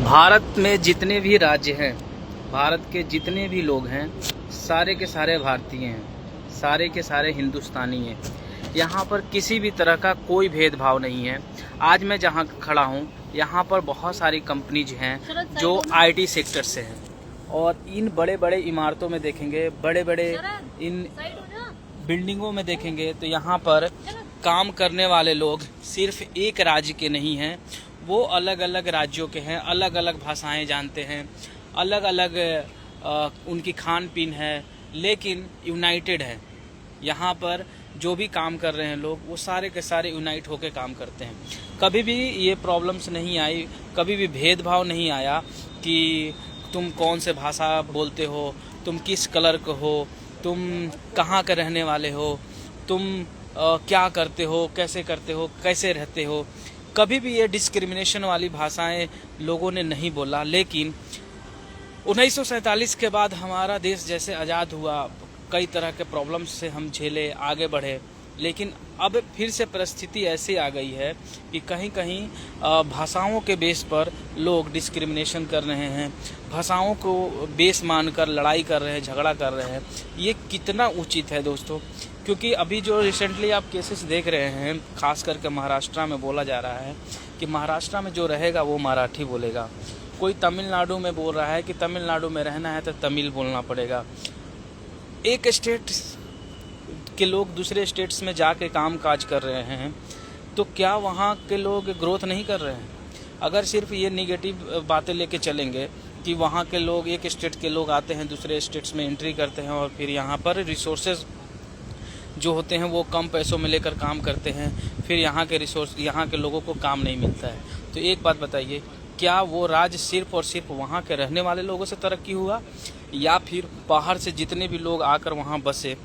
भारत में जितने भी राज्य हैं, भारत के जितने भी लोग हैं, सारे के सारे भारतीय हैं, सारे के सारे हिंदुस्तानी हैं। यहाँ पर किसी भी तरह का कोई भेदभाव नहीं है। आज मैं जहाँ खड़ा हूँ, यहाँ पर बहुत सारी कंपनीज हैं जो आईटी सेक्टर से हैं, और इन बड़े बड़े इमारतों में देखेंगे, बड़े बड़े इन बिल्डिंगों में देखेंगे तो यहाँ पर काम करने वाले लोग सिर्फ एक राज्य के नहीं हैं, वो अलग अलग राज्यों के हैं, अलग अलग भाषाएं जानते हैं, अलग अलग उनकी खान पीन है, लेकिन यूनाइटेड है। यहाँ पर जो भी काम कर रहे हैं लोग, वो सारे के सारे यूनाइट होकर काम करते हैं। कभी भी ये प्रॉब्लम्स नहीं आई, कभी भी भेदभाव नहीं आया कि तुम कौन से भाषा बोलते हो, तुम किस कलर के हो, तुम कहाँ के रहने वाले हो, तुम क्या करते हो, कैसे करते हो, कैसे रहते हो। कभी भी ये डिस्क्रिमिनेशन वाली भाषाएं लोगों ने नहीं बोला। लेकिन 1947 के बाद हमारा देश जैसे आज़ाद हुआ, कई तरह के प्रॉब्लम्स से हम झेले, आगे बढ़े, लेकिन अब फिर से परिस्थिति ऐसी आ गई है कि कहीं कहीं भाषाओं के बेस पर लोग डिस्क्रिमिनेशन कर रहे हैं, भाषाओं को बेस मानकर लड़ाई कर रहे हैं, झगड़ा कर रहे हैं। ये कितना उचित है दोस्तों? क्योंकि अभी जो रिसेंटली आप केसेस देख रहे हैं, खास करके महाराष्ट्र में बोला जा रहा है कि महाराष्ट्र में जो रहेगा वो मराठी बोलेगा। कोई तमिलनाडु में बोल रहा है कि तमिलनाडु में रहना है तो तमिल बोलना पड़ेगा। एक स्टेट के लोग दूसरे स्टेट्स में जाके काम काज कर रहे हैं, तो क्या वहाँ के लोग ग्रोथ नहीं कर रहे हैं? अगर सिर्फ ये निगेटिव बातें लेके चलेंगे कि वहाँ के लोग, एक स्टेट के लोग आते हैं, दूसरे स्टेट्स में एंट्री करते हैं और फिर यहाँ पर रिसोर्सेज जो होते हैं वो कम पैसों में लेकर काम करते हैं, फिर यहाँ के लोगों को काम नहीं मिलता है, तो एक बात बताइए, क्या वो राज्य सिर्फ और सिर्फ वहाँ के रहने वाले लोगों से तरक्की हुआ, या फिर बाहर से जितने भी लोग आकर वहाँ बसे,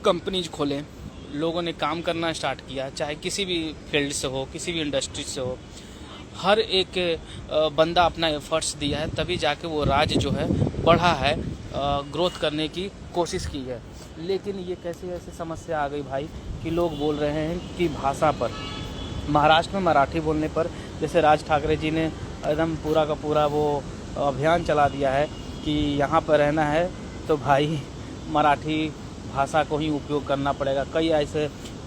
कंपनीज खोले, लोगों ने काम करना स्टार्ट किया, चाहे किसी भी फील्ड से हो, किसी भी इंडस्ट्री से हो, हर एक बंदा अपना एफर्ट्स दिया है, तभी जाके वो राज्य जो है बढ़ा है, ग्रोथ करने की कोशिश की है। लेकिन ये कैसे ऐसी समस्या आ गई भाई कि लोग बोल रहे हैं कि भाषा पर, महाराष्ट्र में मराठी बोलने पर, जैसे राज ठाकरे जी ने एकदम पूरा का पूरा वो अभियान चला दिया है कि यहाँ पर रहना है तो भाई मराठी भाषा को ही उपयोग करना पड़ेगा। कई ऐसे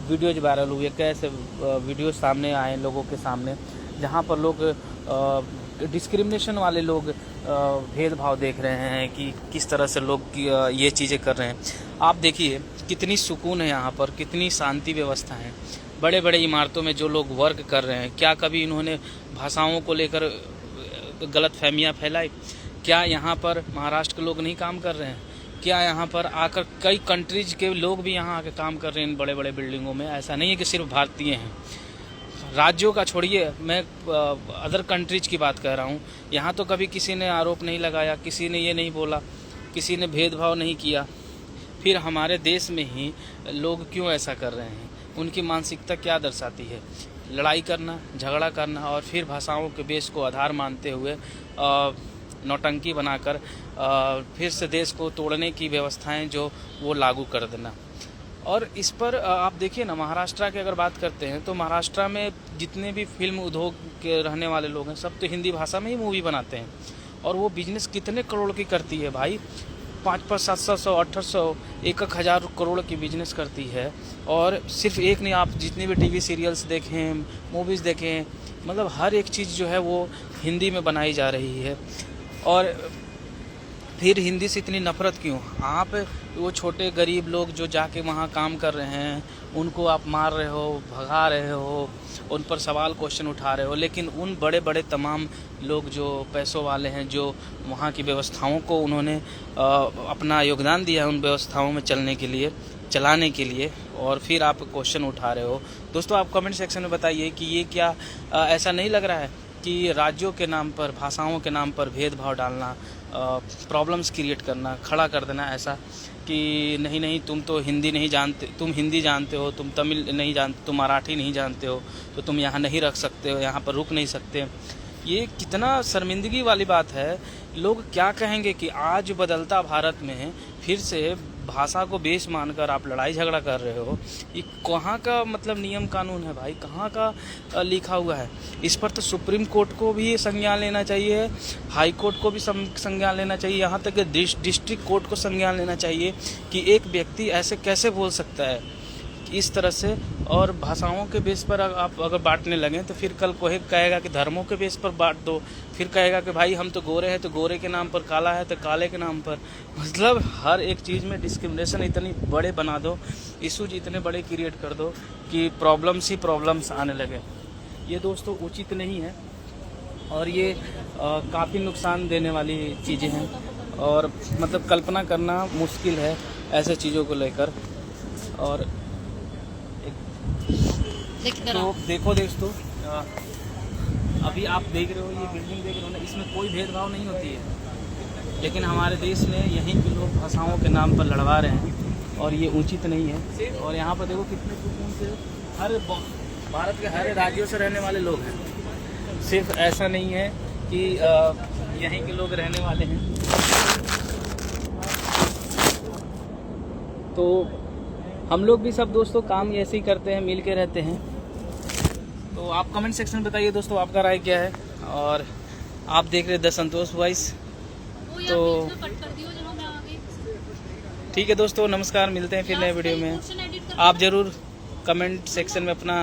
वीडियोज वायरल हुए, कई ऐसे वीडियो सामने आए लोगों के सामने, जहाँ पर लोग डिस्क्रिमिनेशन वाले लोग भेदभाव देख रहे हैं कि किस तरह से लोग ये चीज़ें कर रहे हैं। आप देखिए कितनी सुकून है यहाँ पर, कितनी शांति व्यवस्था है। बड़े बड़े इमारतों में जो लोग वर्क कर रहे हैं, क्या कभी इन्होंने भाषाओं को लेकर गलत फहमियाँ फैलाई? क्या यहाँ पर महाराष्ट्र के लोग नहीं काम कर रहे हैं? क्या यहाँ पर आकर कई कंट्रीज के लोग भी यहाँ आकर काम कर रहे हैं बड़े बड़े बिल्डिंगों में? ऐसा नहीं है कि सिर्फ भारतीय हैं। राज्यों का छोड़िए, मैं अदर कंट्रीज की बात कर रहा हूँ। यहाँ तो कभी किसी ने आरोप नहीं लगाया, किसी ने ये नहीं बोला, किसी ने भेदभाव नहीं किया। फिर हमारे देश में ही लोग क्यों ऐसा कर रहे हैं? उनकी मानसिकता क्या दर्शाती है? लड़ाई करना, झगड़ा करना, और फिर भाषाओं के बेस को आधार मानते हुए नौटंकी बनाकर फिर से देश को तोड़ने की व्यवस्थाएं जो वो लागू कर देना। और इस पर आप देखिए ना, महाराष्ट्र की अगर बात करते हैं तो महाराष्ट्र में जितने भी फिल्म उद्योग के रहने वाले लोग हैं, सब तो हिंदी भाषा में ही मूवी बनाते हैं, और वो बिजनेस कितने करोड़ की करती है भाई, 500, 700, 800, 1,000 करोड़ की बिजनेस करती है। और सिर्फ एक नहीं, आप जितने भी टीवी सीरियल्स देखें, मूवीज़ देखें, मतलब हर एक चीज़ जो है वो हिंदी में बनाई जा रही है। और फिर हिंदी से इतनी नफरत क्यों? आप वो छोटे गरीब लोग जो जाके वहाँ काम कर रहे हैं, उनको आप मार रहे हो, भगा रहे हो, उन पर सवाल क्वेश्चन उठा रहे हो, लेकिन उन बड़े बड़े तमाम लोग जो पैसों वाले हैं, जो वहाँ की व्यवस्थाओं को उन्होंने अपना योगदान दिया है उन व्यवस्थाओं में चलाने के लिए, और फिर आप क्वेश्चन उठा रहे हो। दोस्तों, आप कमेंट सेक्शन में बताइए कि ये क्या ऐसा नहीं लग रहा है कि राज्यों के नाम पर, भाषाओं के नाम पर भेदभाव डालना, प्रॉब्लम्स क्रिएट करना, खड़ा कर देना ऐसा कि नहीं तुम तो हिंदी नहीं जानते, तुम हिंदी जानते हो, तुम तमिल नहीं जानते, तुम मराठी नहीं जानते हो, तो तुम यहाँ नहीं रख सकते हो, यहाँ पर रुक नहीं सकते। ये कितना शर्मिंदगी वाली बात है। लोग क्या कहेंगे कि आज बदलता भारत में फिर से भाषा को बेस मानकर आप लड़ाई झगड़ा कर रहे हो, ये कहाँ का मतलब नियम कानून है भाई, कहाँ का लिखा हुआ है? इस पर तो सुप्रीम कोर्ट को भी संज्ञान लेना चाहिए, हाई कोर्ट को भी संज्ञान लेना चाहिए, यहाँ तक कि डिस्ट्रिक्ट कोर्ट को संज्ञान लेना चाहिए कि एक व्यक्ति ऐसे कैसे बोल सकता है इस तरह से। और भाषाओं के बेस पर आप अगर बांटने लगें तो फिर कल कोई कहेगा कि धर्मों के बेस पर बांट दो, फिर कहेगा कि भाई हम तो गोरे हैं तो गोरे के नाम पर, काला है तो काले के नाम पर। मतलब हर एक चीज़ में डिस्क्रिमिनेशन इतनी बड़े बना दो, इशूज इतने बड़े क्रिएट कर दो कि प्रॉब्लम्स ही प्रॉब्लम्स आने लगे। ये दोस्तों उचित नहीं है और ये काफ़ी नुकसान देने वाली चीज़ें हैं और मतलब कल्पना करना मुश्किल है ऐसे चीज़ों को लेकर। और तो देखो दोस्तों, अभी आप देख रहे हो ये बिल्डिंग देख रहे हो ना, इसमें कोई भेदभाव नहीं होती है, लेकिन हमारे देश में यहीं के लोग भाषाओं के नाम पर लड़वा रहे हैं और ये उचित नहीं है। और यहाँ पर देखो कितने सुकून से हर भारत के हर राज्यों से रहने वाले लोग हैं, सिर्फ ऐसा नहीं है कि यहीं के लोग रहने वाले हैं। तो हम लोग भी सब दोस्तों काम ऐसे ही करते हैं, मिल के रहते हैं। तो आप कमेंट सेक्शन में बताइए दोस्तों आपका राय क्या है। और आप देख रहे द संतोष वॉइस। तो ठीक है दोस्तों, नमस्कार, मिलते हैं फिर नए वीडियो में। आप ज़रूर कमेंट सेक्शन में अपना